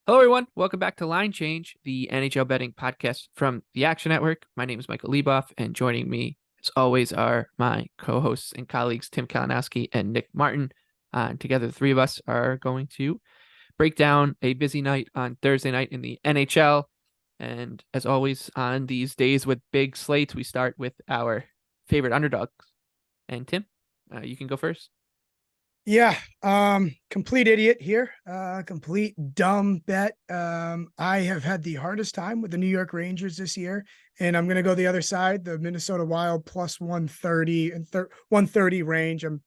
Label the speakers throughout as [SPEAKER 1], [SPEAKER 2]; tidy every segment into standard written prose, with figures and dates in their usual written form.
[SPEAKER 1] Hello, everyone. Welcome back to Line Change, the NHL betting podcast from the Action Network. My name is Michael Leboff, and joining me, as always, are my co-hosts and colleagues, Tim Kalinowski and Nick Martin. Together, the three of us are going to break down a busy night on Thursday night in the NHL. And as always, on these days with big slates, we start with our favorite underdogs. And Tim, you can go first.
[SPEAKER 2] Yeah, complete idiot here. Complete dumb bet. I have had the hardest time with the New York Rangers this year, and I'm gonna go the other side, the Minnesota Wild plus 130 and 130 range. I'm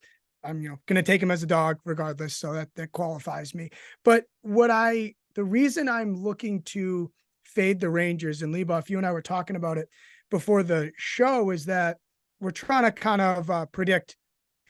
[SPEAKER 2] gonna take him as a dog regardless, so that qualifies me. But the reason I'm looking to fade the Rangers, and Leboff, you and I were talking about it before the show, is that we're trying to kind of predict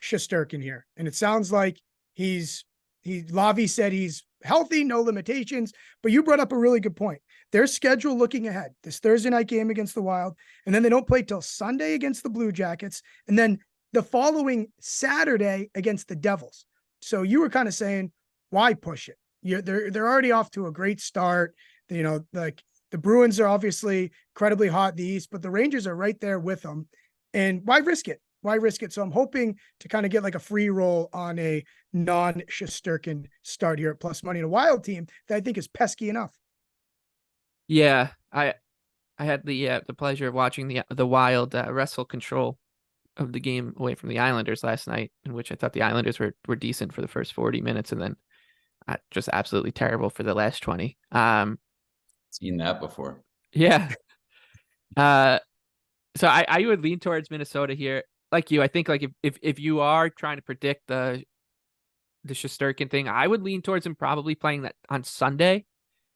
[SPEAKER 2] Shesterkin here. And it sounds like Lavi said he's healthy, no limitations, but you brought up a really good point. Their schedule looking ahead, this Thursday night game against the Wild, and then they don't play till Sunday against the Blue Jackets, and then the following Saturday against the Devils. So you were kind of saying, why push it? They're already off to a great start. Like the Bruins are obviously incredibly hot in the East, but the Rangers are right there with them. And why risk it? Why risk it? So I'm hoping to kind of get like a free roll on a non-Shesterkin start here at plus money in a Wild team that I think is pesky enough.
[SPEAKER 1] Yeah, I had the pleasure of watching the Wild wrestle control of the game away from the Islanders last night, in which I thought the Islanders were decent for the first 40 minutes and then just absolutely terrible for the last 20.
[SPEAKER 3] Seen that before.
[SPEAKER 1] Yeah. So I would lean towards Minnesota here. Like you, I think like if you are trying to predict the Shesterkin thing, I would lean towards him probably playing that on Sunday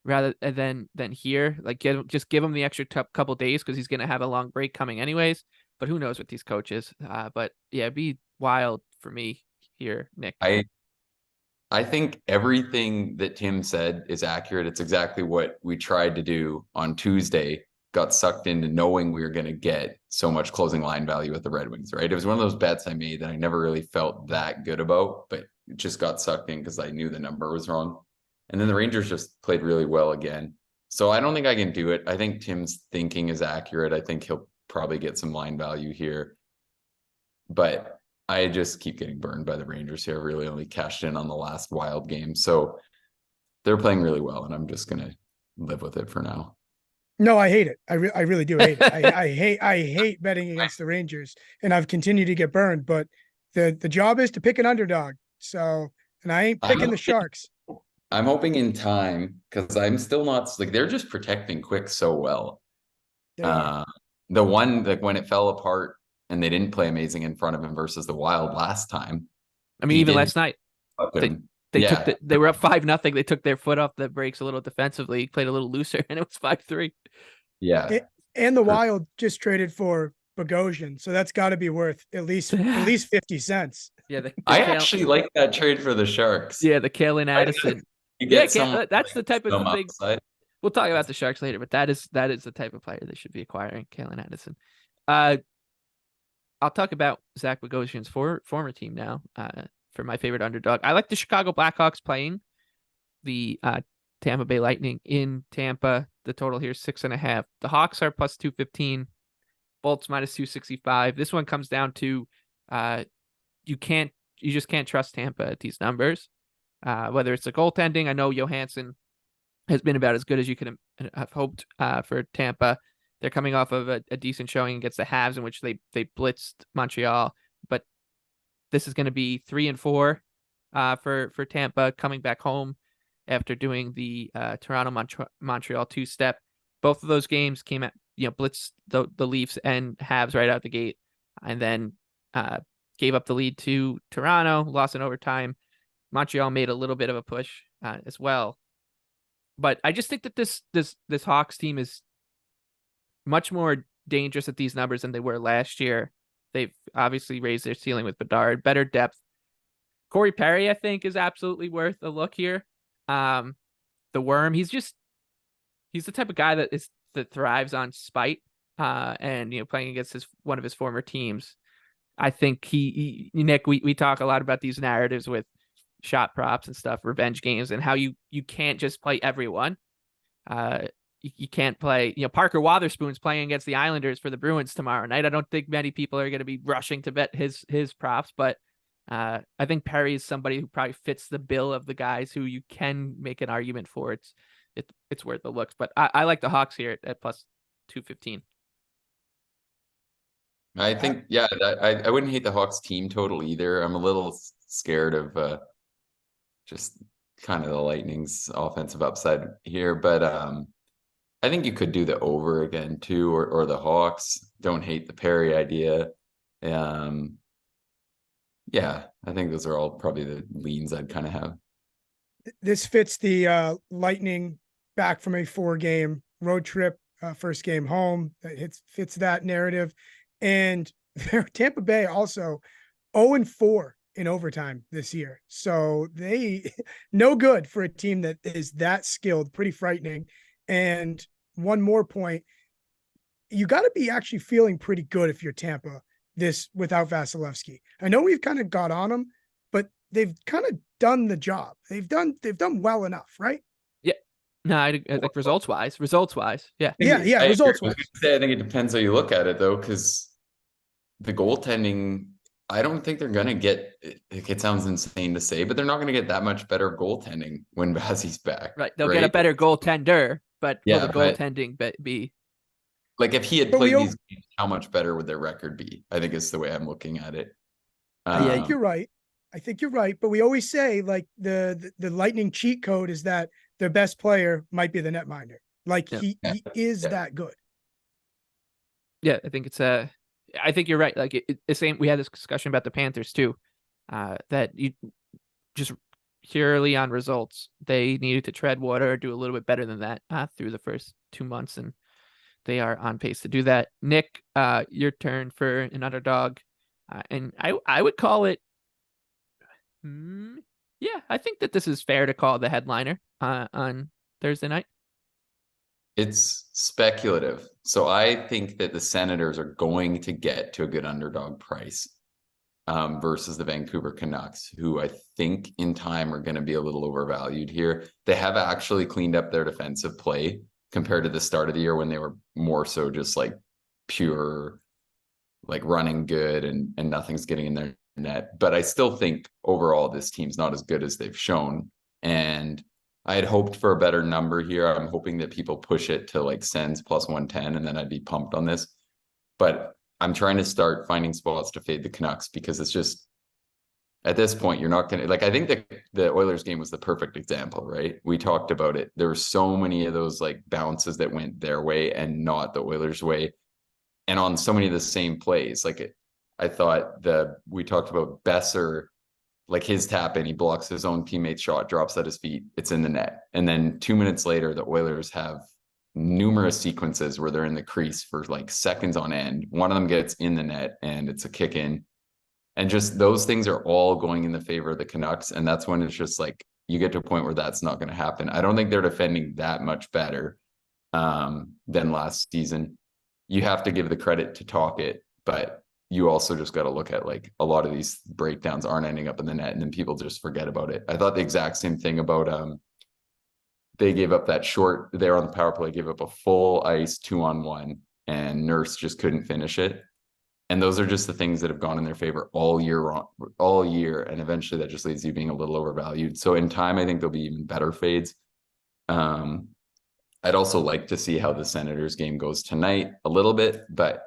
[SPEAKER 1] rather than here. Like just give him the extra couple days because he's gonna have a long break coming anyways. But who knows with these coaches? But yeah, be Wild for me here, Nick.
[SPEAKER 3] I think everything that Tim said is accurate. It's exactly what we tried to do on Tuesday. Got sucked into knowing we were going to get so much closing line value with the Red Wings, right? It was one of those bets I made that I never really felt that good about, but it just got sucked in because I knew the number was wrong. And then the Rangers just played really well again. So I don't think I can do it. I think Tim's thinking is accurate. I think he'll probably get some line value here. But I just keep getting burned by the Rangers here. I really only cashed in on the last Wild game. So they're playing really well, and I'm just going to live with it for now.
[SPEAKER 2] No, I hate it. I really do hate it. I hate betting against the Rangers, and I've continued to get burned. But the job is to pick an underdog. So, and I ain't picking the Sharks.
[SPEAKER 3] I'm hoping in time because I'm still not like they're just protecting Quick so well. The one like when it fell apart and they didn't play amazing in front of him versus the Wild last time.
[SPEAKER 1] I mean, even last night. They were up 5-0. They took their foot off the brakes a little defensively, played a little looser, and it was 5-3.
[SPEAKER 3] Yeah.
[SPEAKER 2] And the Wild just traded for Bogosian, so that's got to be worth at least 50 cents.
[SPEAKER 1] Yeah,
[SPEAKER 3] I actually like that trade for the Sharks.
[SPEAKER 1] Yeah, the Kalen Addison. That's the type of thing. We'll talk about the Sharks later, but that is the type of player they should be acquiring, Kalen Addison. I'll talk about Zach Bogosian's former team now. For my favorite underdog, I like the Chicago Blackhawks playing the Tampa Bay Lightning in Tampa. The total here is 6.5. The Hawks are plus 215. Bolts minus 265. This one comes down to you just can't trust Tampa at these numbers. Whether it's the goaltending, I know Johansson has been about as good as you could have hoped for Tampa. They're coming off of a decent showing against the Habs in which they blitzed Montreal, but this is going to be 3-4 for Tampa coming back home after doing the Toronto-Montreal two-step. Both of those games came at blitzed the Leafs and Habs right out the gate, and then gave up the lead to Toronto, lost in overtime. Montreal made a little bit of a push as well, but I just think that this Hawks team is much more dangerous at these numbers than they were last year. They've obviously raised their ceiling with Bedard, better depth. Corey Perry, I think, is absolutely worth a look here. The Worm, he's the type of guy that thrives on spite. And playing against one of his former teams, I think Nick, we talk a lot about these narratives with shot props and stuff, revenge games, and how you can't just play everyone. You can't play, Parker Wotherspoon's playing against the Islanders for the Bruins tomorrow night. I don't think many people are going to be rushing to bet his props, but I think Perry is somebody who probably fits the bill of the guys who you can make an argument for. It's worth the looks, but I like the Hawks here at plus 215.
[SPEAKER 3] I think, yeah, I wouldn't hate the Hawks team total either. I'm a little scared of just kind of the Lightning's offensive upside here, but I think you could do the over again too, or the Hawks. Don't hate the Perry idea. Yeah, I think those are all probably the leans I'd kind of have.
[SPEAKER 2] This fits the Lightning back from a 4-game road trip, first game home. It fits that narrative. And Tampa Bay also 0-4 in overtime this year. So they no good for a team that is that skilled, pretty frightening. And one more point, you got to be actually feeling pretty good if you're Tampa this without Vasilevsky. I know we've kind of got on them, but they've kind of done the job. They've done well enough, right?
[SPEAKER 1] Yeah. No, I think results wise. Yeah.
[SPEAKER 2] Yeah. Results wise.
[SPEAKER 3] I think it depends how you look at it though, because the goaltending, I don't think they're going to get, it sounds insane to say, but they're not going to get that much better goaltending when Vazzy's back.
[SPEAKER 1] Right. They'll get a better goaltender, but will the goaltending be?
[SPEAKER 3] Like if he had played these games, how much better would their record be? I think is the way I'm looking at it.
[SPEAKER 2] I think you're right. But we always say like the Lightning cheat code is that their best player might be the netminder. Like he is that good.
[SPEAKER 1] Yeah, I think I think you're right. Like the same, we had this discussion about the Panthers too, that you just purely on results, they needed to tread water, do a little bit better than that through the first 2 months, and they are on pace to do that. Nick, your turn for an underdog, and I would call it. Yeah, I think that this is fair to call the headliner on Thursday night.
[SPEAKER 3] It's speculative. So I think that the Senators are going to get to a good underdog price versus the Vancouver Canucks, who I think in time are going to be a little overvalued here. They have actually cleaned up their defensive play compared to the start of the year when they were more so just like pure, like running good and nothing's getting in their net. But I still think overall this team's not as good as they've shown. And I had hoped for a better number here. I'm hoping that people push it to like Sens plus 110, and then I'd be pumped on this. But I'm trying to start finding spots to fade the Canucks because it's just, at this point, you're not going to, like, I think the Oilers game was the perfect example, right? We talked about it. There were so many of those like bounces that went their way and not the Oilers' way. And on so many of the same plays, like I thought we talked about Besser, like his tap in, he blocks his own teammate's shot, drops at his feet, it's in the net. And then 2 minutes later, the Oilers have numerous sequences where they're in the crease for like seconds on end. One of them gets in the net and it's a kick in. And just those things are all going in the favor of the Canucks. And that's when it's just like, you get to a point where that's not going to happen. I don't think they're defending that much better than last season. You have to give the credit to Talkett, but you also just got to look at like a lot of these breakdowns aren't ending up in the net and then people just forget about it. I thought the exact same thing about they gave up that short there on the power play, gave up a full ice 2-on-1 and Nurse just couldn't finish it. And those are just the things that have gone in their favor all year. And eventually that just leads you being a little overvalued. So in time, I think there'll be even better fades. I'd also like to see how the Senators game goes tonight a little bit, but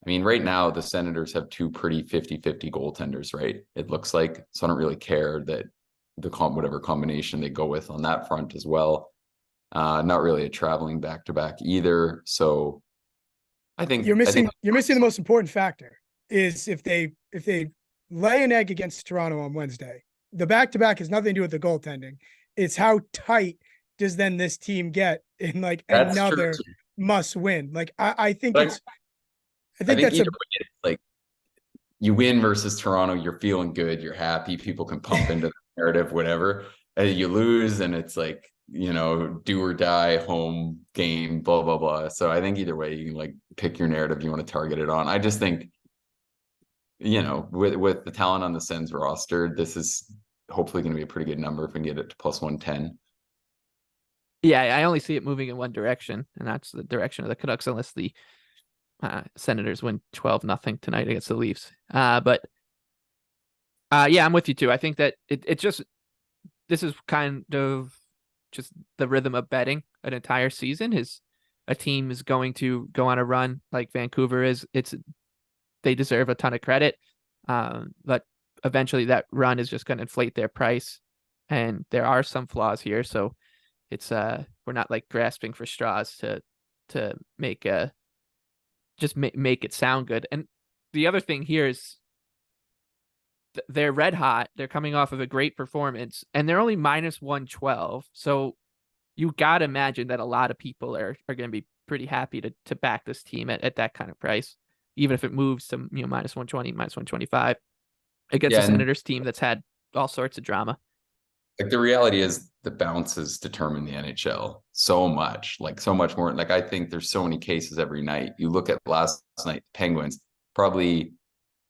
[SPEAKER 3] I mean, right now the Senators have two pretty 50-50 goaltenders, right? It looks like, so I don't really care that whatever combination they go with on that front as well. Not really a traveling back-to-back either. So I think
[SPEAKER 2] you're missing the most important factor is if they lay an egg against Toronto on Wednesday, the back-to-back has nothing to do with the goaltending. It's how tight does then this team get in like another must win. Like I think that's
[SPEAKER 3] like you win versus Toronto, you're feeling good, you're happy, people can pump into the narrative, whatever. You lose and it's like, do or die home game, blah, blah, blah. So I think either way, you can like pick your narrative you want to target it on. I just think, with the talent on the Sens roster, this is hopefully going to be a pretty good number if we can get it to plus 110.
[SPEAKER 1] Yeah, I only see it moving in one direction, and that's the direction of the Canucks, unless the Senators win 12-0 tonight against the Leafs. But yeah, I'm with you too. I think that this is kind of just the rhythm of betting an entire season. Is a team is going to go on a run like Vancouver is. They deserve a ton of credit, but eventually that run is just going to inflate their price, and there are some flaws here. So it's we're not like grasping for straws to make make it sound good. And the other thing here is they're red hot. They're coming off of a great performance, and they're only minus 112. So you got to imagine that a lot of people are going to be pretty happy to back this team at that kind of price, even if it moves to minus 120, minus 125 against the Senators team that's had all sorts of drama.
[SPEAKER 3] Like the reality is the bounces determine the NHL so much, like so much more. Like I think there's so many cases every night. You look at last night, Penguins, probably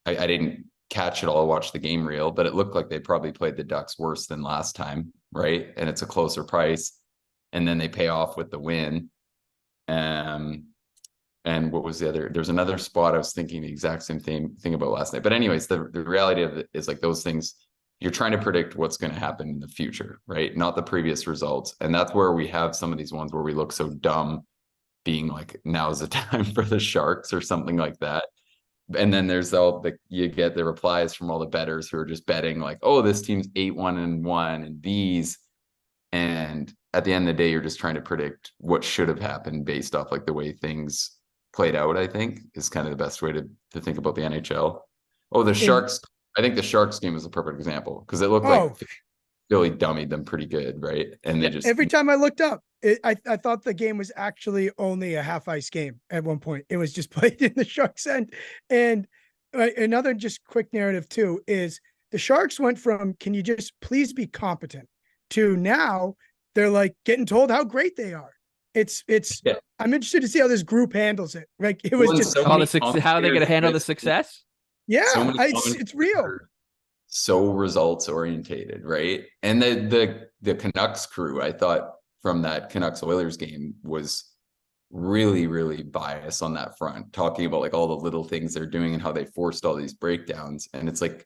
[SPEAKER 3] I didn't catch it all, watch the game reel, but it looked like they probably played the Ducks worse than last time, right? And it's a closer price. And then they pay off with the win. And what was the other? There's another spot I was thinking the exact same thing about last night. But anyways, the reality of it is like those things, you're trying to predict what's going to happen in the future, right? Not the previous results. And that's where we have some of these ones where we look so dumb, being like, now's the time for the Sharks or something like that. And then there's you get the replies from all the bettors who are just betting like, oh, this team's 8-1-1 and these. And at the end of the day, you're just trying to predict what should have happened based off like the way things played out, I think is kind of the best way to think about the NHL. Oh, the Sharks. I think the Sharks game is a perfect example because it looked like Philly dummied them pretty good, right? And they just
[SPEAKER 2] every time I looked up, I thought the game was actually only a half ice game at one point. It was just played in the Sharks end. And another just quick narrative too is the Sharks went from "can you just please be competent" to now they're like getting told how great they are. It's I'm interested to see how this group handles it. Like it was just
[SPEAKER 1] how are they going to handle the success?
[SPEAKER 2] Yeah, it's real.
[SPEAKER 3] So results orientated, right? And the Canucks crew, I thought from that Canucks Oilers game was really, really biased on that front, talking about like all the little things they're doing and how they forced all these breakdowns. And it's like,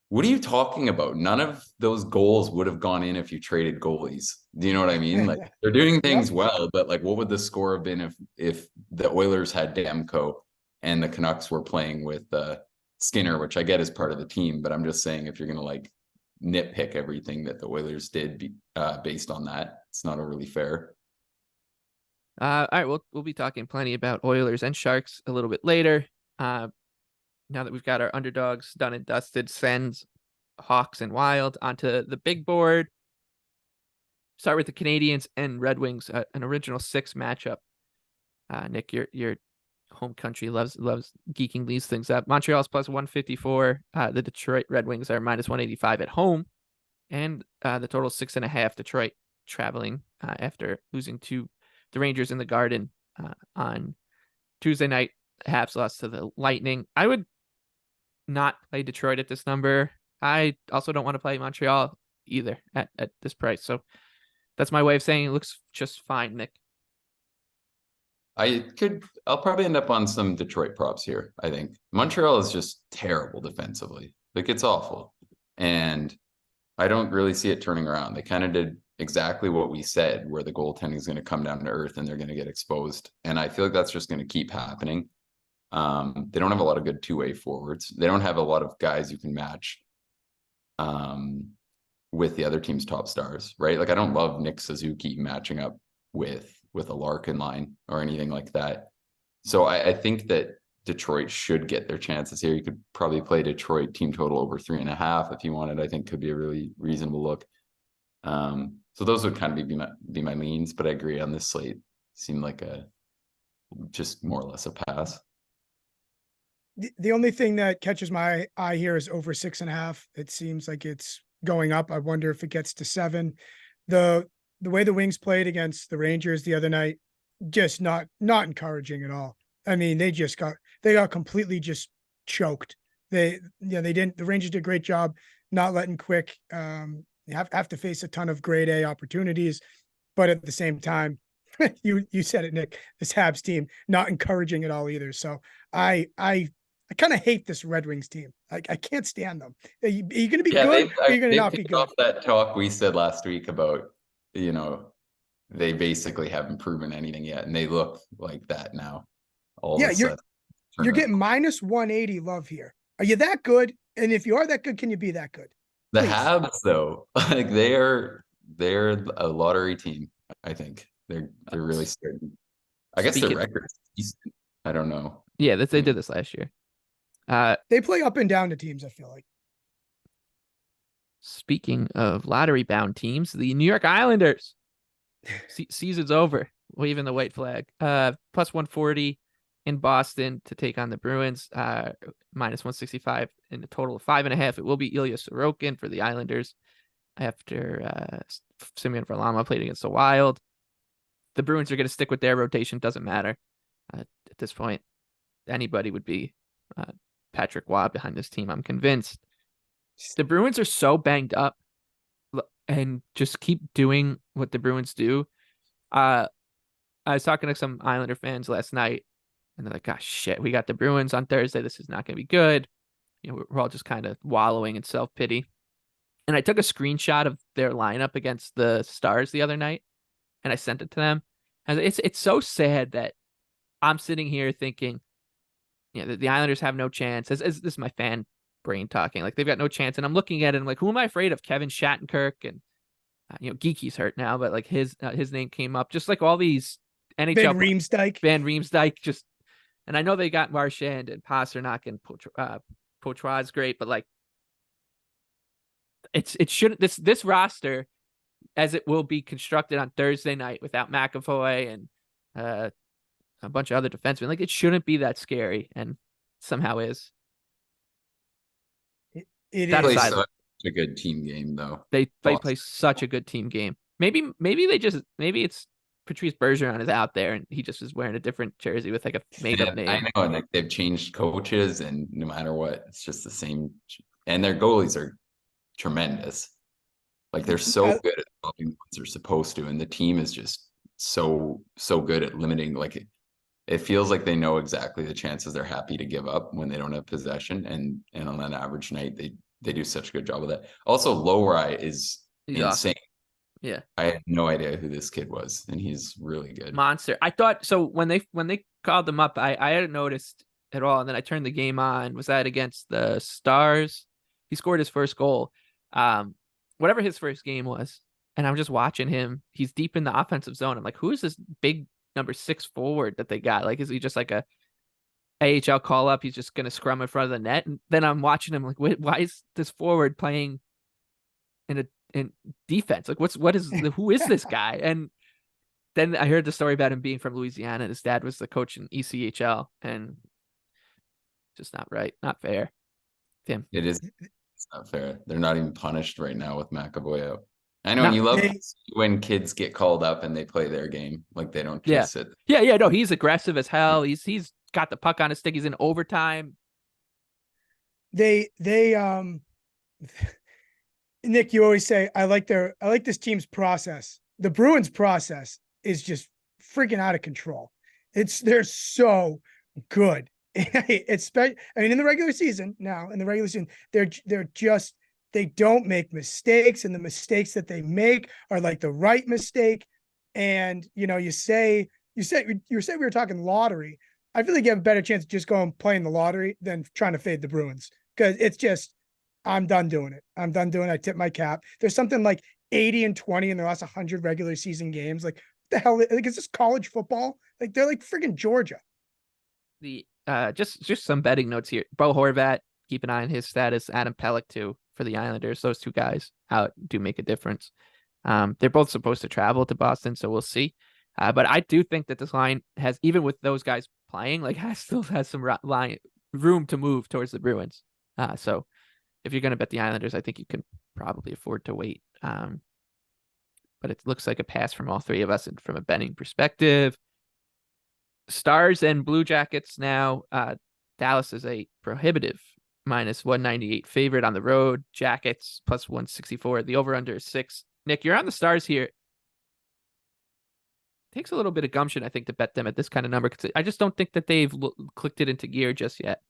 [SPEAKER 3] what are you talking about? None of those goals would have gone in if you traded goalies. Do you know what I mean? Like they're doing things well, but like what would the score have been if the Oilers had Demko and the Canucks were playing with Skinner, which I get is part of the team, but I'm just saying if you're going to like nitpick everything that the Oilers did based on that, it's not overly fair.
[SPEAKER 1] All right, we'll be talking plenty about Oilers and Sharks a little bit later. Now that we've got our underdogs done and dusted, Sens, Hawks, and Wild onto the big board. Start with the Canadiens and Red Wings, an original 6 matchup. Nick, your home country loves geeking these things up. Montreal's plus 154. The Detroit Red Wings are minus 185 at home, and the total 6.5. Detroit traveling after losing to the Rangers in the Garden on Tuesday night. Habs lost to the Lightning. I would not play Detroit at this number. I also don't want to play Montreal either at this price. So that's my way of saying it looks just fine, Nick.
[SPEAKER 3] I'll probably end up on some Detroit props here. I think Montreal is just terrible defensively. Like it's awful. And I don't really see it turning around. They kind of did exactly what we said, where the goaltending is going to come down to earth and they're going to get exposed. And I feel like that's just going to keep happening. They don't have a lot of good two-way forwards. They don't have a lot of guys you can match with the other team's top stars, right? Like I don't love Nick Suzuki matching up with a Larkin line or anything like that. So I think that Detroit should get their chances here. You could probably play Detroit team total over 3.5 if you wanted. I think could be a really reasonable look. So those would kind of be my leans, but I agree on this slate. Seemed like just more or less a pass.
[SPEAKER 2] The only thing that catches my eye here is over 6.5. It seems like it's going up. I wonder if it gets to 7. The way the Wings played against the Rangers the other night, just not encouraging at all. I mean, they got completely just choked. The Rangers did a great job not letting quick have to face a ton of grade A opportunities, but at the same time, you said it, Nick, this Habs team not encouraging it all either. So I kind of hate this Red Wings team. I can't stand them. Are you going to be good or are you going to not be good?
[SPEAKER 3] That talk we said last week about, they basically haven't proven anything yet, and they look like that now.
[SPEAKER 2] You're getting minus 180 love here. Are you that good? And if you are that good, can you be that good?
[SPEAKER 3] The Habs, though, like they're a lottery team. I think they're really starting. I guess their record is decent. I don't know.
[SPEAKER 1] Yeah, they did this last year.
[SPEAKER 2] They play up and down to teams, I feel like.
[SPEAKER 1] Speaking of lottery-bound teams, the New York Islanders. Season's over. Waving the white flag. Plus 140 in Boston to take on the Bruins. Minus 165 in a total of 5.5. It will be Ilya Sorokin for the Islanders after Semyon Varlamov played against the Wild. The Bruins are going to stick with their rotation. Doesn't matter at this point. Anybody would be Patrick Waugh behind this team, I'm convinced. The Bruins are so banged up and just keep doing what the Bruins do. I was talking to some Islander fans last night, and they're like, gosh, shit, we got the Bruins on Thursday. This is not going to be good. We're all just kind of wallowing in self-pity. And I took a screenshot of their lineup against the Stars the other night, and I sent it to them. And it's so sad that I'm sitting here thinking, the Islanders have no chance. This is my fan brain talking. Like, they've got no chance. And I'm looking at it, and I'm like, who am I afraid of? Kevin Shattenkirk and Geeky's hurt now, but like his name came up. Just like all these NHL Van Riemsdyk, and I know they got Marchand and Pasternak and Poitras great, but like it shouldn't this roster as it will be constructed on Thursday night without McAvoy and a bunch of other defensemen. Like, it shouldn't be that scary, and somehow is.
[SPEAKER 2] It is
[SPEAKER 3] such a good team game, though.
[SPEAKER 1] They play such a good team game. Maybe it's Patrice Bergeron is out there and he just is wearing a different jersey with like a made up name.
[SPEAKER 3] I know, and like they've changed coaches, and no matter what, it's just the same. And their goalies are tremendous. Like, they're so good at helping what they're supposed to, and the team is just so good at limiting. Like, it feels like they know exactly the chances they're happy to give up when they don't have possession, and on an average night they do such a good job of that. Also, Lowry is insane. Awesome.
[SPEAKER 1] Yeah,
[SPEAKER 3] I had no idea who this kid was, and he's really good.
[SPEAKER 1] Monster. I thought so when they called them up, I hadn't noticed at all, and then I turned the game on. Was that against the Stars? He scored his first goal. Whatever his first game was, and I'm just watching him. He's deep in the offensive zone. I'm like, who is this big number 6 forward that they got? Like, is he just like a AHL call up? He's just gonna scrum in front of the net. And then I'm watching him like, why is this forward playing in defense? Like, who is this guy? And then I heard the story about him being from Louisiana, and his dad was the coach in ECHL, and just not right, not fair. Tim,
[SPEAKER 3] it's not fair. They're not even punished right now with McAvoy out. I know, and you love when kids get called up and they play their game. Like, they don't just sit.
[SPEAKER 1] Yeah. No, he's aggressive as hell. He's got the puck on his stick. He's in overtime.
[SPEAKER 2] Nick, you always say, I like this team's process. The Bruins process is just freaking out of control. They're so good. In the regular season, they don't make mistakes, and the mistakes that they make are like the right mistake. And you said we were talking lottery. I feel like you have a better chance of just going playing the lottery than trying to fade the Bruins, because it's just, I'm done doing it. I tip my cap. There's something like 80-20 in their last 100 regular season games. Like, what the hell? Like, is this college football? Like, they're like freaking Georgia.
[SPEAKER 1] The just some betting notes here. Bo Horvat, keep an eye on his status. Adam Pelech too for the Islanders. Those two guys out do make a difference. They're both supposed to travel to Boston, so we'll see. But I do think that this line has, even with those guys playing, like, still has some room to move towards the Bruins. So if you're going to bet the Islanders, I think you can probably afford to wait. But it looks like a pass from all three of us, and from a betting perspective. Stars and Blue Jackets now. Dallas is a prohibitive minus 198 favorite on the road. Jackets plus 164. The over-under is 6. Nick, you're on the Stars here. Takes a little bit of gumption, I think, to bet them at this kind of number, because I just don't think that they've clicked it into gear just yet.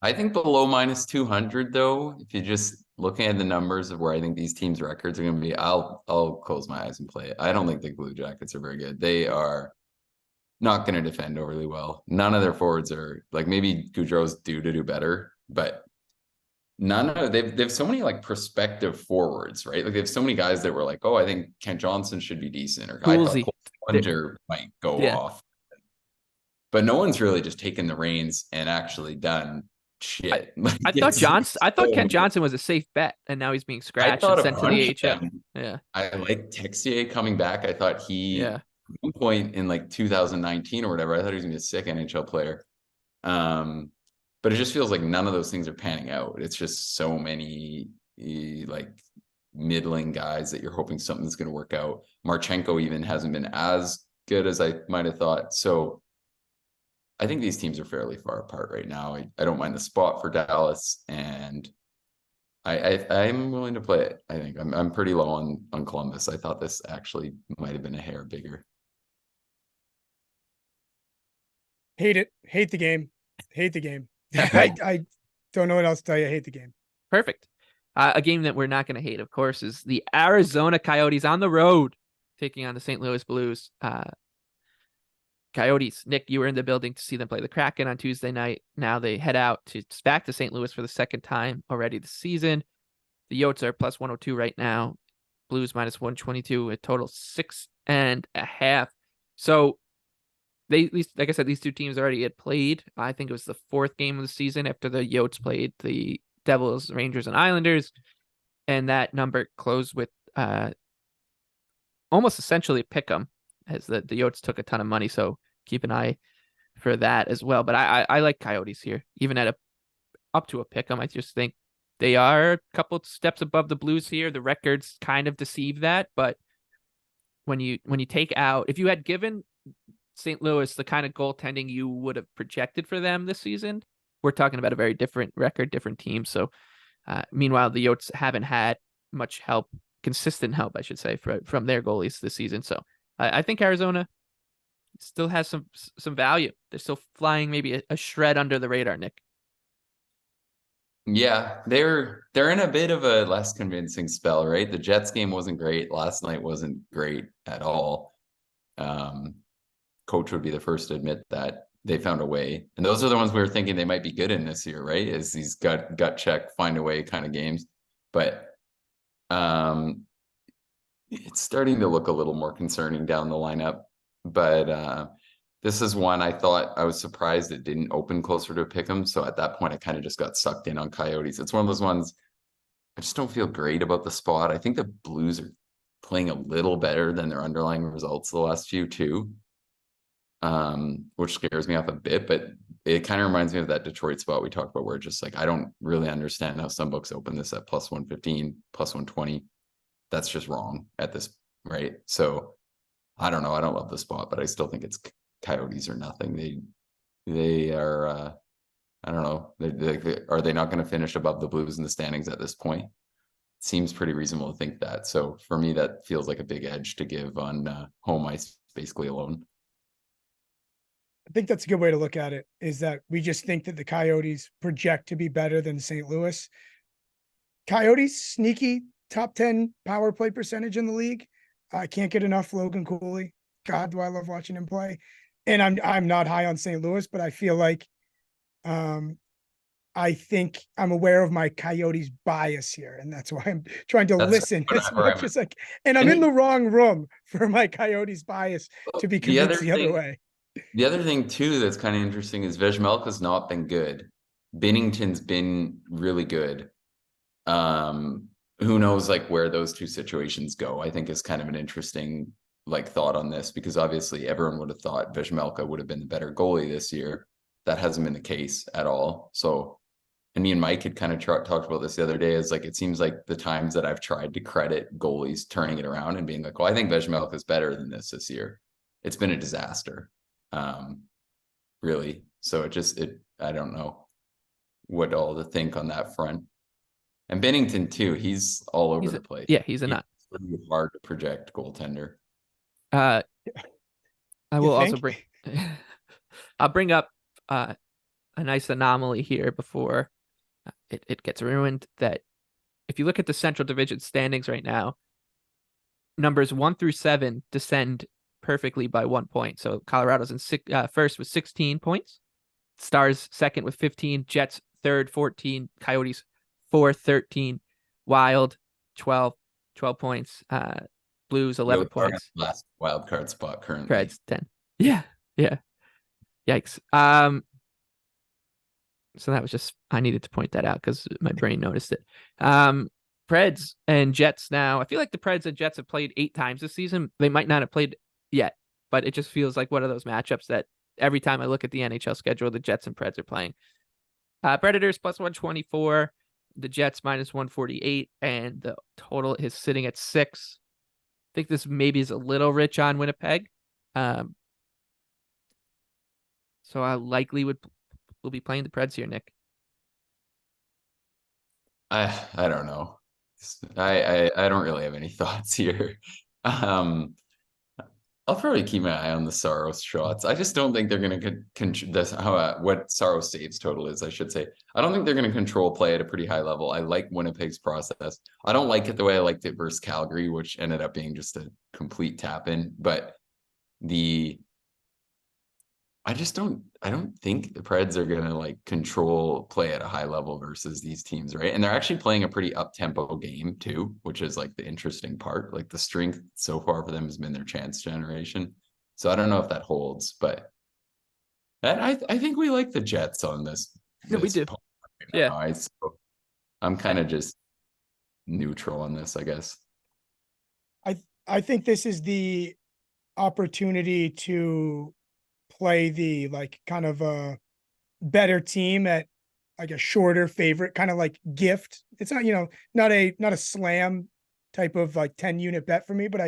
[SPEAKER 3] I think below minus 200, though, if you're just looking at the numbers of where I think these teams' records are going to be, I'll close my eyes and play it. I don't think the Blue Jackets are very good. They are not going to defend overly well. None of their forwards are, like, maybe Goudreau's due to do better, but none of they've so many like prospective forwards, right? Like they have so many guys that were like, oh, I think Kent Johnson should be decent, or I thought Cole Hunter might go off, but no one's really just taken the reins and actually done shit.
[SPEAKER 1] I thought Kent Johnson was a safe bet, and now he's being scratched and sent to the AHL. Yeah,
[SPEAKER 3] I like Texier coming back. I thought he at one point in like 2019 or whatever, I thought he was gonna be a sick NHL player. But it just feels like none of those things are panning out. It's just so many like middling guys that you're hoping something's going to work out. Marchenko even hasn't been as good as I might have thought. So I think these teams are fairly far apart right now. I don't mind the spot for Dallas, and I'm willing to play it. I think I'm pretty low on Columbus. I thought this actually might have been a hair bigger.
[SPEAKER 2] Hate it. Hate the game. Hate the game. I don't know what else to tell you. I hate the game.
[SPEAKER 1] Perfect. A game that we're not going to hate, of course, is the Arizona Coyotes on the road taking on the St. Louis Blues. Coyotes, Nick, you were in the building to see them play the Kraken on Tuesday night. Now they head out back to St. Louis for the second time already this season. The Yotes are plus 102 right now. Blues minus 122, a total 6.5. So like I said, these two teams already had played. I think it was the 4th game of the season after the Yotes played the Devils, Rangers, and Islanders. And that number closed with almost essentially a pick 'em, as the Yotes took a ton of money. So keep an eye for that as well. But I like Coyotes here, even at up to a pick 'em. I just think they are a couple steps above the Blues here. The records kind of deceive that. But when you take out, if you had given St. Louis the kind of goaltending you would have projected for them this season, we're talking about a very different record, different team. So meanwhile, the Yotes haven't had much help, consistent help, I should say, from their goalies this season. So I think Arizona still has some value. They're still flying maybe a shred under the radar, Nick.
[SPEAKER 3] Yeah, they're in a bit of a less convincing spell, right? The Jets game wasn't great. Last night wasn't great at all. Coach would be the first to admit that. They found a way, and those are the ones we were thinking they might be good in this year, right? Is these gut check, find a way kind of games. But it's starting to look a little more concerning down the lineup. But this is one I thought, I was surprised it didn't open closer to a pick'em. So at that point, I kind of just got sucked in on Coyotes. It's one of those ones I just don't feel great about the spot. I think the Blues are playing a little better than their underlying results the last few too. Which scares me off a bit, but it kind of reminds me of that Detroit spot we talked about, where just like, I don't really understand how some books open this at plus 115, plus 120. That's just wrong at this, right? So I don't know. I don't love the spot, but I still think it's Coyotes or nothing. They are, I don't know. Are they not going to finish above the Blues in the standings at this point? Seems pretty reasonable to think that. So for me, that feels like a big edge to give on home ice, basically alone.
[SPEAKER 2] I think that's a good way to look at it, is that we just think that the Coyotes project to be better than St. Louis. Coyotes, sneaky top 10 power play percentage in the league. I can't get enough Logan Cooley. God, do I love watching him play. And I'm not high on St. Louis, but I feel like I think I'm aware of my Coyotes bias here, and that's why I'm trying to listen as much as I can. And I'm in the wrong room for my Coyotes bias to be convinced the other way.
[SPEAKER 3] The other thing too that's kind of interesting is Vejmelka's not been good. Binnington's been really good. Who knows like where those two situations go? I think is kind of an interesting like thought on this, because obviously everyone would have thought Vejmelka would have been the better goalie this year. That hasn't been the case at all. So, and me and Mike had kind of talked about this the other day, is like, it seems like the times that I've tried to credit goalies turning it around and being like, well, I think Vejmelka is better than this year. It's been a disaster. Really. So I don't know. what all to think on that front. And Bennington too, he's all over the place.
[SPEAKER 1] Yeah, he's a nut.
[SPEAKER 3] It's really hard to project goaltender.
[SPEAKER 1] I
[SPEAKER 2] You
[SPEAKER 1] will also
[SPEAKER 2] think?
[SPEAKER 1] I'll bring up a nice anomaly here before it gets ruined. That if you look at the Central Division standings right now, numbers 1 through 7 descend perfectly by 1 point. So Colorado's in first with 16 points, Stars second with 15, Jets third 14, Coyotes fourth 13, Wild 12 points, Blues 11 points.
[SPEAKER 3] Last wild card spot currently.
[SPEAKER 1] Preds 10. Yeah. Yikes. So that was just, I needed to point that out because my brain noticed it. Preds and Jets now. I feel like the Preds and Jets have played 8 times this season. They might not have played yet, but it just feels like one of those matchups that every time I look at the NHL schedule, the Jets and Preds are playing. Predators plus 124, the Jets minus 148, and the total is sitting at 6. I think this maybe is a little rich on Winnipeg. So I likely will be playing the Preds here, Nick.
[SPEAKER 3] I don't know. I don't really have any thoughts here. I'll probably keep my eye on the Saros shots. I just don't think they're going to what Saros saves total is, I should say. I don't think they're going to control play at a pretty high level. I like Winnipeg's process. I don't like it the way I liked it versus Calgary, which ended up being just a complete tap in. But I don't think the Preds are going to like control play at a high level versus these teams, right? And they're actually playing a pretty up-tempo game too, which is like the interesting part. Like the strength so far for them has been their chance generation. So I don't know if that holds, but I think we like the Jets on this.
[SPEAKER 1] Yeah, we do. Yeah.
[SPEAKER 3] So I'm kind of just neutral on this, I guess.
[SPEAKER 2] I think this is the opportunity to play the like kind of a better team at like a shorter favorite, kind of like gift. It's not, not a slam type of like 10 unit bet for me, but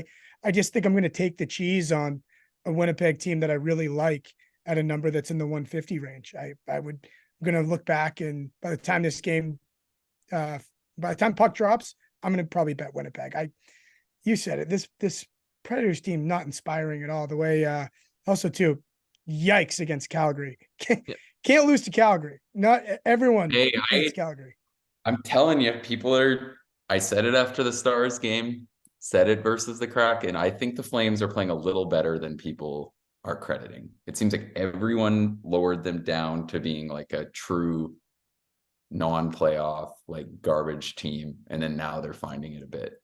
[SPEAKER 2] I just think I'm going to take the cheese on a Winnipeg team that I really like at a number that's in the 150 range. I'm going to look back, and by the time this game, by the time puck drops, I'm going to probably bet Winnipeg. You said it, this Predators team, not inspiring at all. The way, also too, yikes against Calgary. Can't lose to Calgary. Not everyone hates Calgary.
[SPEAKER 3] I'm telling you, I said it after the Stars game, said it versus the Kraken. I think the Flames are playing a little better than people are crediting. It seems like everyone lowered them down to being like a true non-playoff, like garbage team. And then now they're finding it a bit.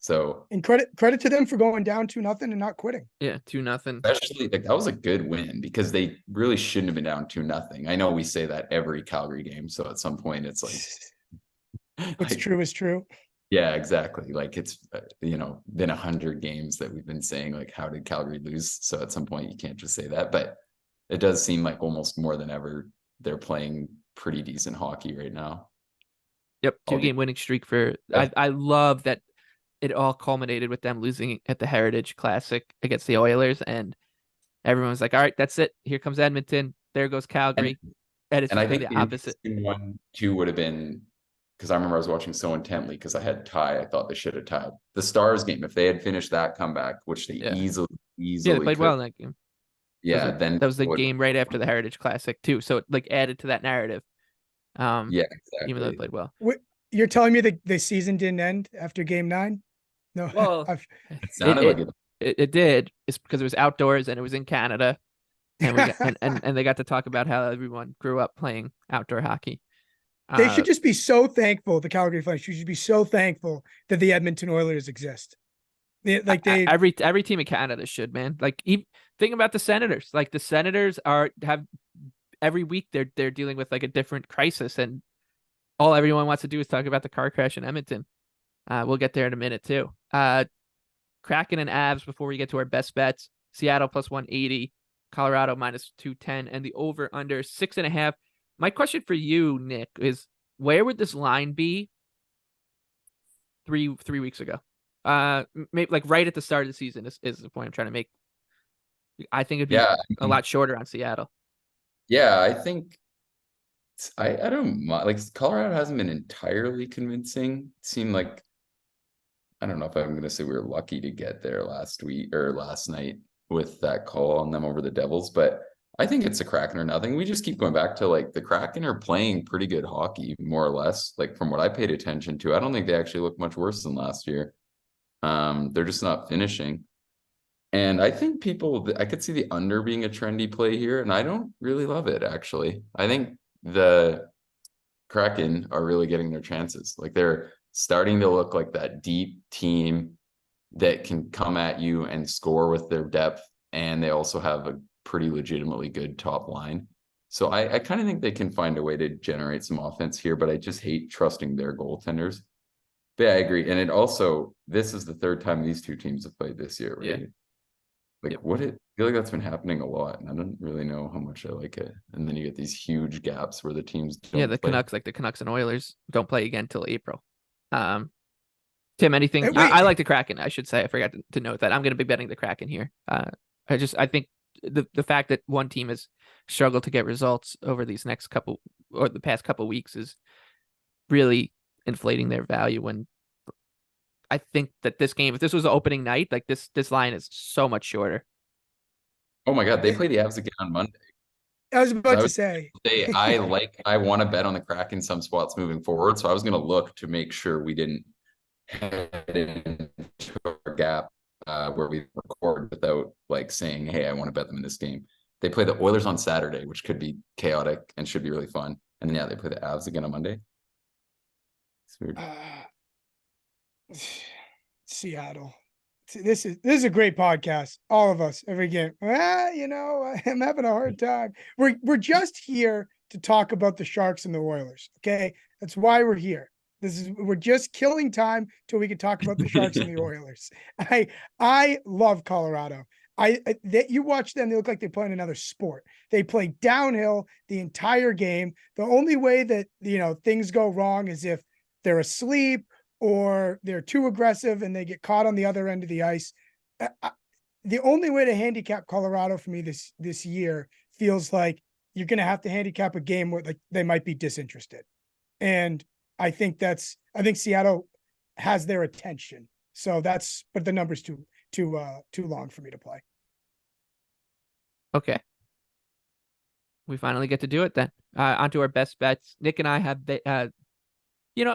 [SPEAKER 3] So,
[SPEAKER 2] and credit to them for going down 2-0 and not quitting.
[SPEAKER 1] Yeah, 2-0.
[SPEAKER 3] Especially like that was a good win because they really shouldn't have been down 2-0. I know we say that every Calgary game, so at some point it's like
[SPEAKER 2] what's true is true.
[SPEAKER 3] Yeah, exactly. Like it's been 100 games that we've been saying like, how did Calgary lose? So at some point you can't just say that, but it does seem like almost more than ever they're playing pretty decent hockey right now.
[SPEAKER 1] Yep, 2-game winning streak for. I love that. It all culminated with them losing at the Heritage Classic against the Oilers, and everyone was like, all right, that's it. Here comes Edmonton. There goes Calgary. And it's
[SPEAKER 3] I think
[SPEAKER 1] the opposite.
[SPEAKER 3] 1-2 would have been, because I remember I was watching so intently because I had tie. I thought they should have tied. The Stars game, if they had finished that comeback, which they easily
[SPEAKER 1] they played well in that game.
[SPEAKER 3] Yeah,
[SPEAKER 1] that was the game right after the Heritage Classic too. So it like added to that narrative.
[SPEAKER 3] Yeah, exactly.
[SPEAKER 1] Even though they played well.
[SPEAKER 2] You're telling me the season didn't end after Game 9? No,
[SPEAKER 1] well, it did. It's because it was outdoors and it was in Canada, and and they got to talk about how everyone grew up playing outdoor hockey.
[SPEAKER 2] They should just be so thankful. The Calgary Flames should be so thankful that the Edmonton Oilers exist.
[SPEAKER 1] Every team in Canada should, man. Like, think about the Senators. Like the Senators have every week they're dealing with like a different crisis, and all everyone wants to do is talk about the car crash in Edmonton. We'll get there in a minute too. Kraken and Avs before we get to our best bets. Seattle plus 180, Colorado minus 210, and the over under 6.5. My question for you, Nick, is where would this line be three weeks ago? Maybe like right at the start of the season is the point I'm trying to make. I think it'd be a lot shorter on Seattle.
[SPEAKER 3] Yeah, I think I don't like Colorado hasn't been entirely convincing. It seemed like, I don't know if I'm going to say we were lucky to get there last week or last night with that call on them over the Devils, but I think it's a Kraken or nothing. We just keep going back to like the Kraken are playing pretty good hockey, more or less. Like from what I paid attention to, I don't think they actually look much worse than last year. They're just not finishing. And I think I could see the under being a trendy play here, and I don't really love it actually. I think the Kraken are really getting their chances. Like they're starting to look like that deep team that can come at you and score with their depth. And they also have a pretty legitimately good top line. So I kind of think they can find a way to generate some offense here, but I just hate trusting their goaltenders. But yeah, I agree. And this is the third time these two teams have played this year, right?
[SPEAKER 1] Yeah.
[SPEAKER 3] Like I feel like that's been happening a lot, and I don't really know how much I like it. And then you get these huge gaps where the teams don't
[SPEAKER 1] the
[SPEAKER 3] play.
[SPEAKER 1] Canucks, like the Canucks and Oilers, don't play again till April. Tim, anything?
[SPEAKER 2] Wait.
[SPEAKER 1] I like the Kraken. I should say I forgot to note that I'm going to be betting the Kraken here. I think the fact that one team has struggled to get results over these next couple or the past couple weeks is really inflating their value. When I think that this game, if this was the opening night, like this line is so much shorter.
[SPEAKER 3] Oh my God, they play the Avs again on Monday.
[SPEAKER 2] I was about to say.
[SPEAKER 3] I want to bet on the Kraken some spots moving forward. So I was going to look to make sure we didn't head into our gap where we record without like saying, hey, I want to bet them in this game. They play the Oilers on Saturday, which could be chaotic and should be really fun. And then, yeah, they play the Avs again on Monday. It's weird.
[SPEAKER 2] Seattle. This is a great podcast. All of us every game. I'm having a hard time. We're just here to talk about the Sharks and the Oilers. Okay, that's why we're here. We're just killing time till we can talk about the Sharks and the Oilers. I love Colorado. You watch them, they look like they play in another sport. They play downhill the entire game. The only way that things go wrong is if they're asleep or they're too aggressive and they get caught on the other end of the ice. The only way to handicap Colorado for me this year feels like you're going to have to handicap a game where like they might be disinterested. And I think Seattle has their attention. So but the number's too long for me to play.
[SPEAKER 1] Okay. We finally get to do it then. Onto our best bets. Nick and I have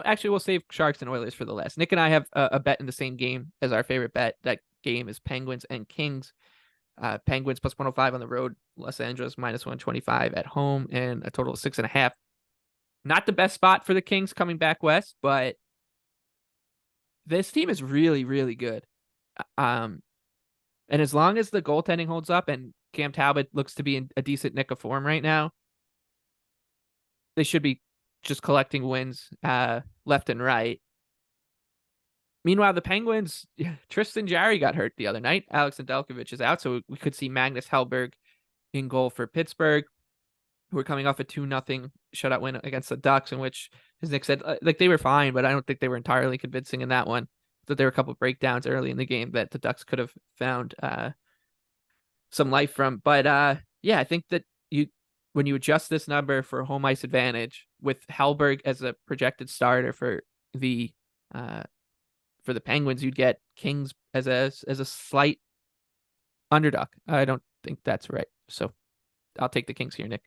[SPEAKER 1] actually, we'll save Sharks and Oilers for the last. Nick and I have a bet in the same game as our favorite bet. That game is Penguins and Kings. Penguins plus 105 on the road. Los Angeles minus 125 at home, and a total of 6.5. Not the best spot for the Kings coming back west, but this team is really, really good. And as long as the goaltending holds up and Cam Talbot looks to be in a decent nick of form right now, they should be just collecting wins left and right. Meanwhile, the Penguins, Tristan Jarry got hurt the other night. Alex Nedeljkovic is out, so we could see Magnus Hellberg in goal for Pittsburgh, who are coming off a 2-0 shutout win against the Ducks, in which, as Nick said, like they were fine, but I don't think they were entirely convincing in that one. That there were a couple of breakdowns early in the game that the Ducks could have found some life from. But yeah, I think that when you adjust this number for home ice advantage with Hellberg as a projected starter for the Penguins, you'd get Kings as a slight underdog. I don't think that's right. So I'll take the Kings here, Nick.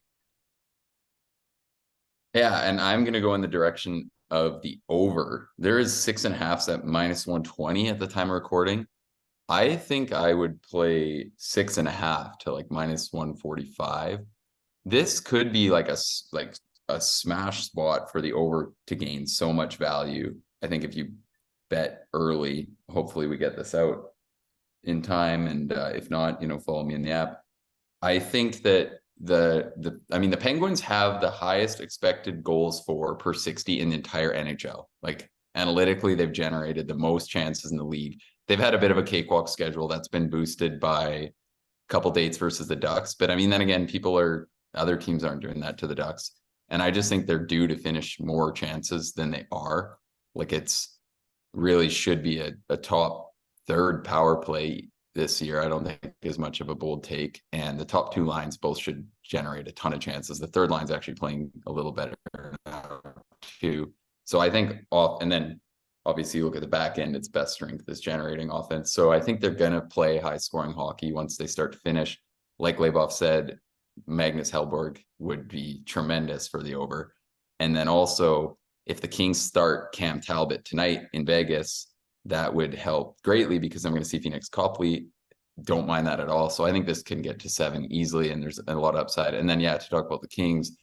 [SPEAKER 3] Yeah, and I'm going to go in the direction of the over. There is 6.5 at minus 120 at the time of recording. I think I would play 6.5 to like minus 145. This could be like a smash spot for the over to gain so much value. I think if you bet early, hopefully we get this out in time, and if not, follow me in the app. I think that the Penguins have the highest expected goals for per 60 in the entire NHL. Like analytically, they've generated the most chances in the league. They've had a bit of a cakewalk schedule that's been boosted by a couple dates versus the Ducks. But then again, other teams aren't doing that to the Ducks. And I just think they're due to finish more chances than they are. Like it's really should be a top third power play this year. I don't think as much of a bold take. And the top two lines both should generate a ton of chances. The third line's actually playing a little better now too. So I think and then obviously you look at the back end, its best strength is generating offense. So I think they're going to play high scoring hockey once they start to finish. Like Leboff said, Magnus Hellborg would be tremendous for the over. And then also, if the Kings start Cam Talbot tonight in Vegas, that would help greatly because I'm going to see Phoenix Copley. Don't mind that at all. So I think this can get to 7 easily, and there's a lot of upside. And then, to talk about the Kings,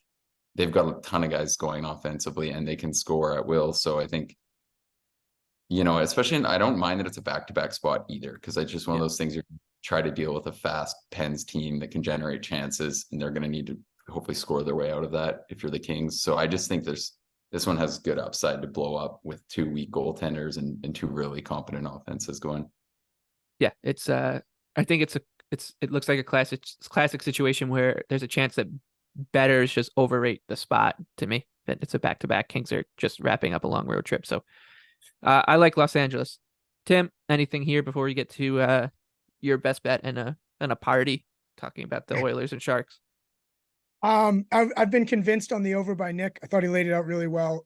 [SPEAKER 3] they've got a ton of guys going offensively, and they can score at will. So I think, especially I don't mind that it's a back-to-back spot either, because it's just one of those things you're try to deal with a fast Pens team that can generate chances, and they're going to need to hopefully score their way out of that if you're the Kings. So I just think this one has good upside to blow up with 2 weak goaltenders and 2 really competent offenses going.
[SPEAKER 1] Yeah, it's I think it looks like a classic situation where there's a chance that bettors just overrate the spot to me. That it's a back-to-back. Kings are just wrapping up a long road trip. So I like Los Angeles. Tim, anything here before we get to your best bet and a party talking about the Oilers and Sharks?
[SPEAKER 2] I've been convinced on the over by Nick. I thought he laid it out really well.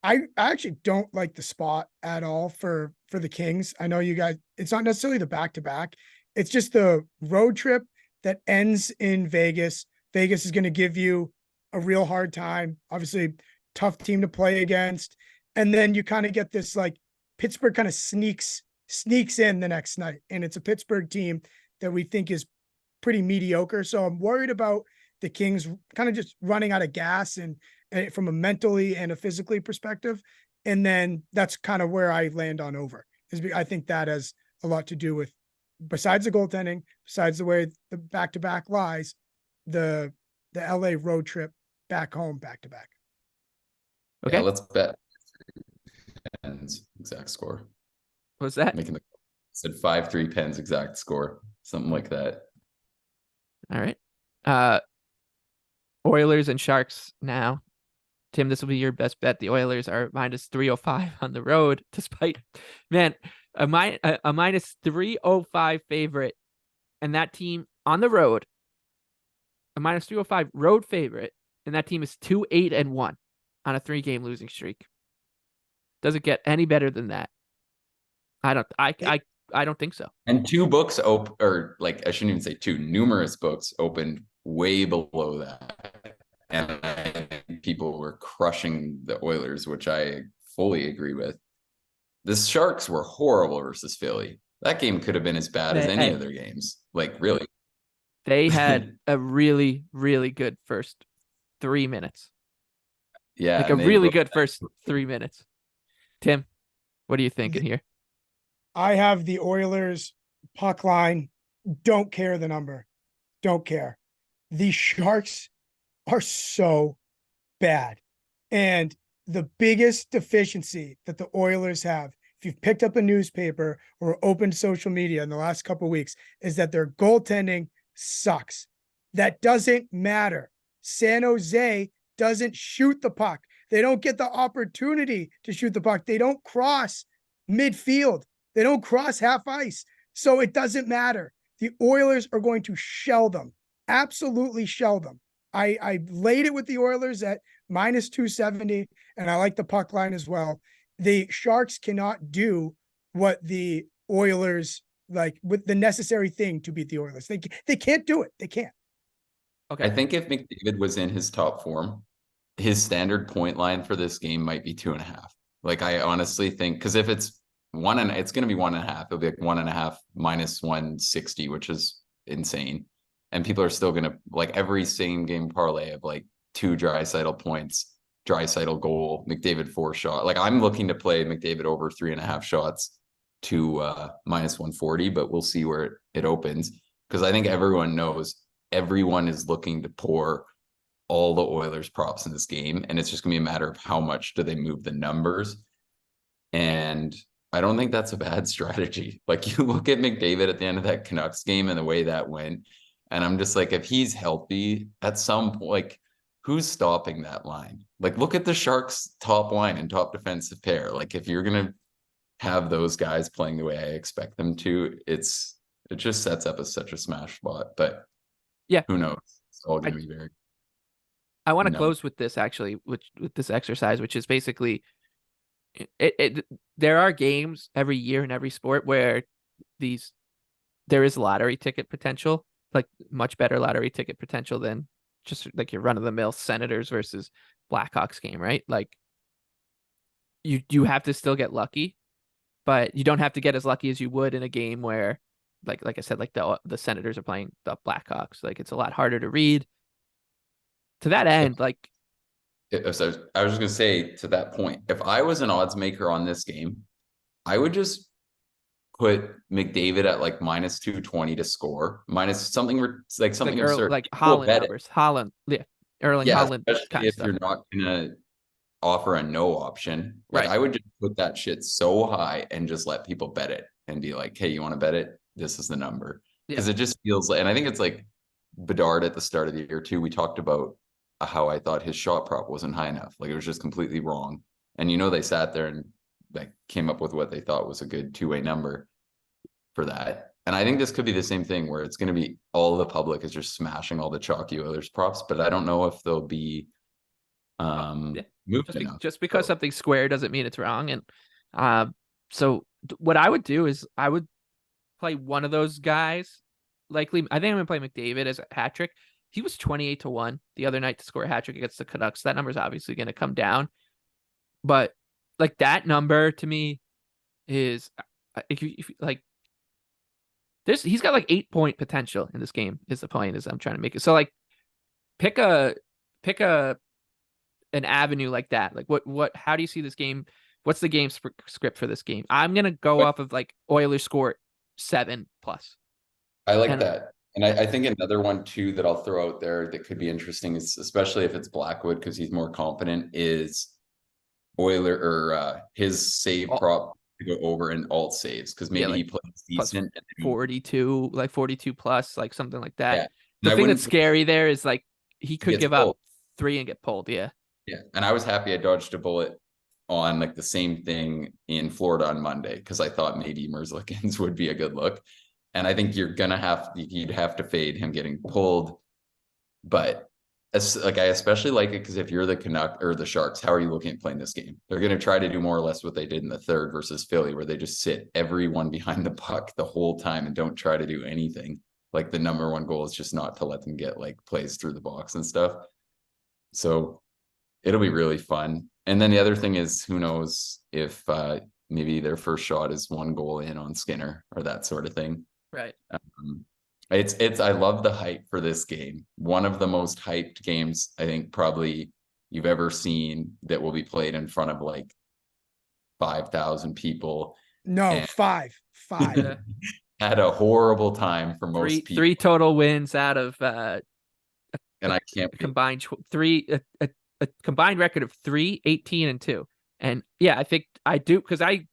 [SPEAKER 2] I actually don't like the spot at all for the Kings. I know you guys, it's not necessarily the back-to-back. It's just the road trip that ends in Vegas. Vegas is going to give you a real hard time. Obviously, tough team to play against. And then you kind of get this like Pittsburgh kind of sneaks in the next night. And it's a Pittsburgh team that we think is pretty mediocre. So I'm worried about the Kings kind of just running out of gas and from a mentally and a physically perspective. And then that's kind of where I land on over. I think that has a lot to do with, besides the goaltending, besides the way the back-to-back lies, the LA road trip back home, back-to-back.
[SPEAKER 1] Okay.
[SPEAKER 3] Yeah, let's bet Pens exact score.
[SPEAKER 1] What's that?
[SPEAKER 3] Said 5-3 Pens exact score, something like that.
[SPEAKER 1] All right. Oilers and Sharks now. Tim, this will be your best bet. The Oilers are minus 305 on the road, despite, a minus 305 favorite, and that team on the road, a minus 305 road favorite, and that team is 2-8-1 on a 3-game losing streak. Does it get any better than that? I don't think so.
[SPEAKER 3] And 2 books I shouldn't even say 2, numerous books opened way below that. And I think people were crushing the Oilers, which I fully agree with. The Sharks were horrible versus Philly. That game could have been as bad as any of their games. Like, really.
[SPEAKER 1] They had a really, really good first 3 minutes.
[SPEAKER 3] Yeah.
[SPEAKER 1] Like a really good first 3 minutes. Tim, what are you thinking here?
[SPEAKER 2] I have the Oilers puck line. Don't care the number. Don't care. The Sharks are so bad. And the biggest deficiency that the Oilers have, if you've picked up a newspaper or opened social media in the last couple of weeks, is that their goaltending sucks. That doesn't matter. San Jose doesn't shoot the puck. They don't get the opportunity to shoot the puck. They don't cross midfield. They don't cross half ice. So it doesn't matter. The Oilers are going to shell them. Absolutely shell them. I laid it with the Oilers at minus 270, and I like the puck line as well. The Sharks cannot do what the Oilers, like, with the necessary thing to beat the Oilers. They can't do it. They can't.
[SPEAKER 3] Okay. I think if McDavid was in his top form, his standard point line for this game might be 2.5. Like, I honestly think, because if it's it's going to be 1.5. It'll be like 1.5 minus 160, which is insane. And people are still going to, like, every same game parlay of like 2 Draisaitl points, Draisaitl goal, McDavid 4 shot. Like, I'm looking to play McDavid over 3.5 shots to minus 140, but we'll see where it opens. Because I think everyone knows everyone is looking to pour all the Oilers props in this game. And it's just going to be a matter of how much do they move the numbers. And I don't think that's a bad strategy. Like, you look at McDavid at the end of that Canucks game and the way that went, and I'm just like, if he's healthy at some point, like, who's stopping that line? Like, look at the Sharks' top line and top defensive pair. Like, if you're going to have those guys playing the way I expect them to, it just sets up as such a smash spot. But
[SPEAKER 1] Yeah,
[SPEAKER 3] who knows? It's all going to be very.
[SPEAKER 1] I want to
[SPEAKER 3] No.
[SPEAKER 1] close with this actually, with this exercise, which is basically there are games every year in every sport where there is lottery ticket potential, like much better lottery ticket potential than just like your run of the mill Senators versus Blackhawks game, right? Like you have to still get lucky, but you don't have to get as lucky as you would in a game where like I said, like the Senators are playing the Blackhawks. Like it's a lot harder to read. To that end, like
[SPEAKER 3] So I was just going to say, to that point, if I was an odds maker on this game, I would just put McDavid at like minus 220 to score, minus something like something absurd.
[SPEAKER 1] like
[SPEAKER 3] People
[SPEAKER 1] Holland
[SPEAKER 3] bet it.
[SPEAKER 1] numbers, Holland, yeah, Erling
[SPEAKER 3] Yeah,
[SPEAKER 1] Holland
[SPEAKER 3] especially
[SPEAKER 1] kind of
[SPEAKER 3] if
[SPEAKER 1] stuff.
[SPEAKER 3] you're not gonna offer a no option. Like
[SPEAKER 1] Right.
[SPEAKER 3] I would just put that shit so high and just let people bet it and be like, hey, you want to bet it? This is the number. Because
[SPEAKER 1] Yeah.
[SPEAKER 3] it just feels like, and I think it's like Bedard at the start of the year too. We talked about how I thought his shot prop wasn't high enough. Like it was just completely wrong. And they sat there and like came up with what they thought was a good two-way number for that. And I think this could be the same thing where it's going to be all the public is just smashing all the chalky Oilers props, but I don't know if they'll be moved enough.
[SPEAKER 1] Just because something's square doesn't mean it's wrong. And so what I would do is I would play one of those guys. Likely, I think I'm gonna play McDavid as a hat trick. He was 28-1 the other night to score a hat trick against the Canucks. That number is obviously going to come down, but like that number to me is if you like. He's got like 8-point potential in this game. Is the point? Is I'm trying to make it so like pick an avenue like that. Like how do you see this game? What's the game script for this game? I'm gonna go off of like Oilers score 7+.
[SPEAKER 3] I like that. And I think another one too that I'll throw out there that could be interesting is, especially if it's Blackwood because he's more confident, is Oiler or his save prop to go over in alt saves because maybe he plays decent.
[SPEAKER 1] 42, like 42+, like something like that.
[SPEAKER 3] Yeah.
[SPEAKER 1] The thing that's scary there is like he could give up 3 and get pulled. Yeah.
[SPEAKER 3] Yeah. And I was happy I dodged a bullet on like the same thing in Florida on Monday because I thought maybe Merzlikins would be a good look. And I think you'd have to fade him getting pulled. But I especially like it because if you're the Canuck or the Sharks, how are you looking at playing this game? They're going to try to do more or less what they did in the third versus Philly, where they just sit everyone behind the puck the whole time and don't try to do anything. Like the number one goal is just not to let them get like plays through the box and stuff. So it'll be really fun. And then the other thing is, who knows if maybe their first shot is 1 goal in on Skinner or that sort of thing.
[SPEAKER 1] Right.
[SPEAKER 3] I love the hype for this game. One of the most hyped games I think probably you've ever seen that will be played in front of like 5,000 people.
[SPEAKER 2] No, five.
[SPEAKER 3] Had a horrible time for most people.
[SPEAKER 1] 3 total wins out of
[SPEAKER 3] and I can't
[SPEAKER 1] combined a combined record of 3, 18, and 2. And yeah, I think I do because I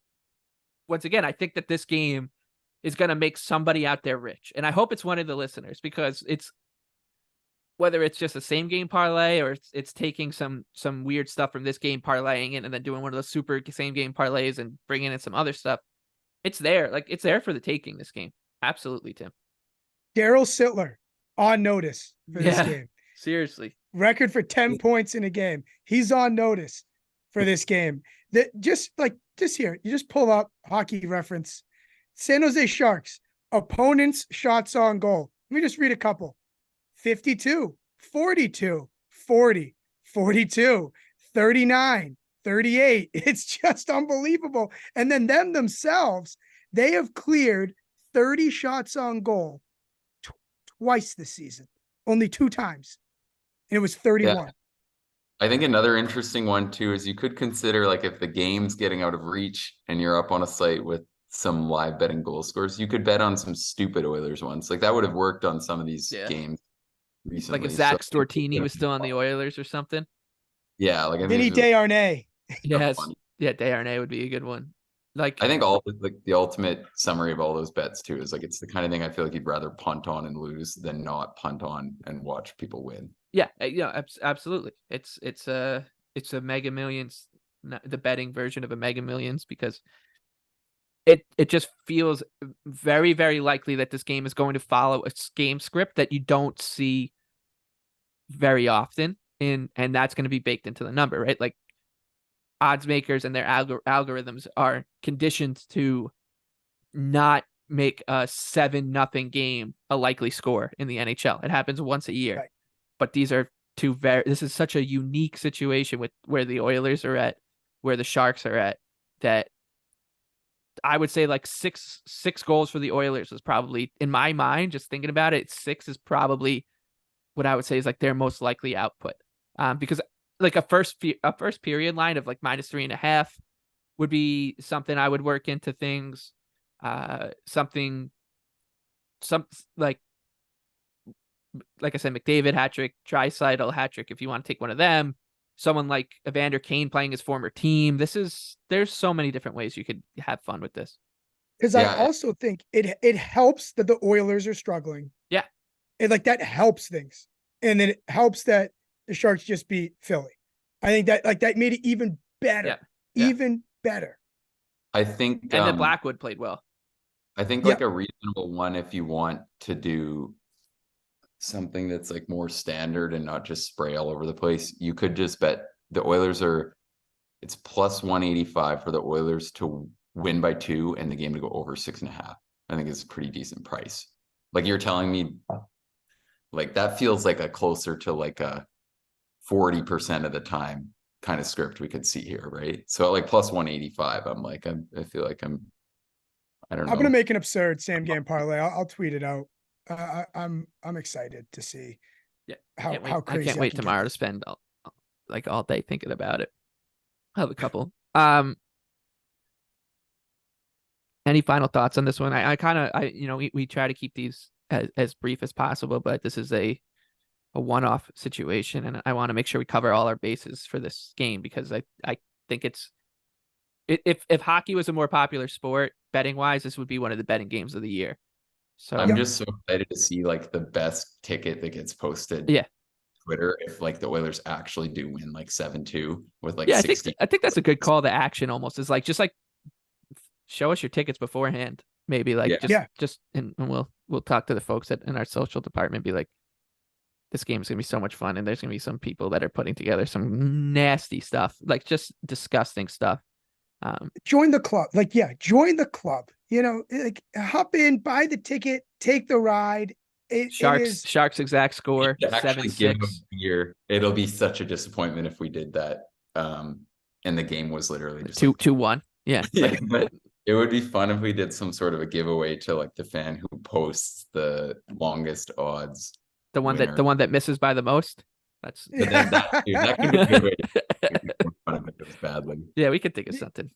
[SPEAKER 1] think that this game is going to make somebody out there rich. And I hope it's one of the listeners because it's whether it's just a same game parlay or it's taking some weird stuff from this game, parlaying it, and then doing one of those super same game parlays and bringing in some other stuff. It's there. Like it's there for the taking this game. Absolutely, Tim.
[SPEAKER 2] Daryl Sittler on notice for this game.
[SPEAKER 1] Seriously.
[SPEAKER 2] Record for 10 points in a game. He's on notice for this game. That just here, you just pull up Hockey Reference. San Jose Sharks, opponents' shots on goal. Let me just read a couple. 52, 42, 40, 42, 39, 38. It's just unbelievable. And then them themselves, they have cleared 30 shots on goal twice this season. Only 2 times. And it was 31.
[SPEAKER 3] Yeah. I think another interesting one too is you could consider like if the game's getting out of reach and you're up on a site with some live betting goal scores, you could bet on some stupid Oilers ones. Like that would have worked on some of these games recently.
[SPEAKER 1] Like if Zach Stortini was still on the Oilers or something.
[SPEAKER 3] Yeah, like
[SPEAKER 2] Vinny Desharnais.
[SPEAKER 1] Yes. Yeah, Desharnais would be a good one. Like
[SPEAKER 3] I think the ultimate summary of all those bets too is like it's the kind of thing I feel like you'd rather punt on and lose than not punt on and watch people win.
[SPEAKER 1] Yeah, absolutely. It's a Mega Millions, the betting version of a Mega Millions because it just feels very, very likely that this game is going to follow a game script that you don't see very often, and that's going to be baked into the number, right? Like odds makers and their algorithms are conditioned to not make a 7-0 game a likely score in the NHL. It happens once a year.
[SPEAKER 2] Right.
[SPEAKER 1] But these are this is such a unique situation with where the Oilers are at, where the Sharks are at, that I would say like six goals for the Oilers is probably, in my mind, just thinking about it, 6 is probably what I would say is like their most likely output. Because like a first period line of like -3.5 would be something I would work into things. Some like I said, McDavid hat trick, Draisaitl hat trick. If you want to take one of them, someone like Evander Kane playing his former team. There's so many different ways you could have fun with this.
[SPEAKER 2] Because I also think it helps that the Oilers are struggling.
[SPEAKER 1] Yeah.
[SPEAKER 2] And like that helps things. And then it helps that the Sharks just beat Philly. I think that made it even better.
[SPEAKER 1] Yeah.
[SPEAKER 2] Even better.
[SPEAKER 3] I think
[SPEAKER 1] and that Blackwood played well.
[SPEAKER 3] I think like a reasonable one, if you want to do something that's like more standard and not just spray all over the place, you could just bet the Oilers it's +185 for the Oilers to win by 2 and the game to go over 6.5. I think it's a pretty decent price. Like you're telling me, like that feels like a closer to like a 40% of the time kind of script we could see here, right? So like +185, I'm like, I feel like I don't know.
[SPEAKER 2] I'm gonna make an absurd same game parlay. I'll tweet it out. I'm excited to see.
[SPEAKER 1] Yeah,
[SPEAKER 2] how crazy.
[SPEAKER 1] I can't wait tomorrow to spend all day thinking about it. I'll have a couple. Any final thoughts on this one? We try to keep these as brief as possible, but this is a one-off situation, and I want to make sure we cover all our bases for this game, because I think if hockey was a more popular sport betting wise, this would be one of the betting games of the year. So
[SPEAKER 3] I'm just so excited to see like the best ticket that gets posted.
[SPEAKER 1] Yeah.
[SPEAKER 3] Twitter, if like the Oilers actually do win like 7-2 with like
[SPEAKER 1] 60. I think that's a good call to action. Almost is like just like show us your tickets beforehand. Maybe like and we'll talk to the folks in our social department. Be like, this game is gonna be so much fun, and there's gonna be some people that are putting together some nasty stuff, like just disgusting stuff.
[SPEAKER 2] Join the club. Join the club. Like hop in, buy the ticket, take the ride.
[SPEAKER 1] Sharks exact score 7-6.
[SPEAKER 3] It'll be such a disappointment if we did that. And the game was literally just
[SPEAKER 1] 2-1. Yeah.
[SPEAKER 3] Yeah, but it would be fun if we did some sort of a giveaway to like the fan who posts the longest odds.
[SPEAKER 1] The one that misses by the most. That
[SPEAKER 3] could be a good way to fun if it goes badly.
[SPEAKER 1] Yeah, we could think of something.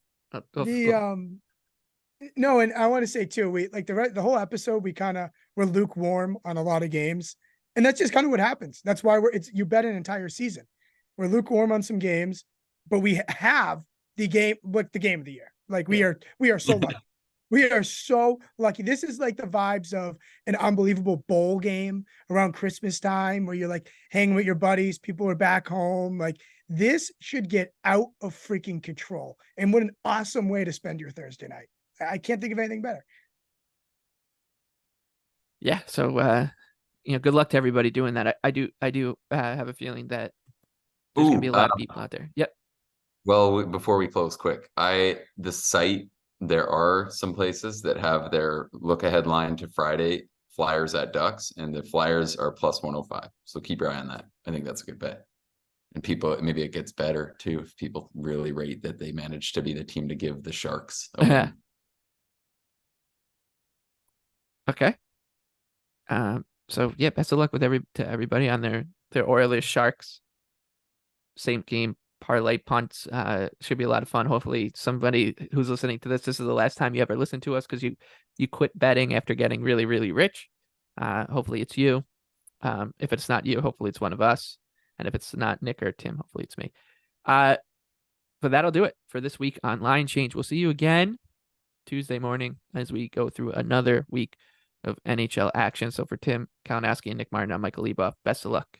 [SPEAKER 2] No, and I want to say too, we like the whole episode, we kind of were lukewarm on a lot of games, and that's just kind of what happens. That's why you bet an entire season. We're lukewarm on some games, but we have the game of the year. Like we are so lucky. We are so lucky. This is like the vibes of an unbelievable bowl game around Christmas time, where you're like hanging with your buddies, people are back home. Like this should get out of freaking control. And what an awesome way to spend your Thursday night. I can't think of anything better.
[SPEAKER 1] Yeah. So, good luck to everybody doing that. I do have a feeling that there's going to be a lot of people out there. Yep.
[SPEAKER 3] Well, before we close quick, the site, there are some places that have their look ahead line to Friday Flyers at Ducks, and the Flyers are +105. So keep your eye on that. I think that's a good bet. And people, maybe it gets better too if people really rate that they managed to be the team to give the Sharks a win.
[SPEAKER 1] Okay. So yeah, best of luck with everybody on their Oilers Sharks same game parlay punts. Should be a lot of fun. Hopefully somebody who's listening to this is the last time you ever listen to us, because you quit betting after getting really, really rich. Hopefully it's you. If it's not you, hopefully it's one of us. And if it's not Nick or Tim, hopefully it's me. But that'll do it for this week on Line Change. We'll see you again Tuesday morning as we go through another week of NHL action. So for Tim Kalinowski and Nick Martin, I'm Michael Leboff. Best of luck.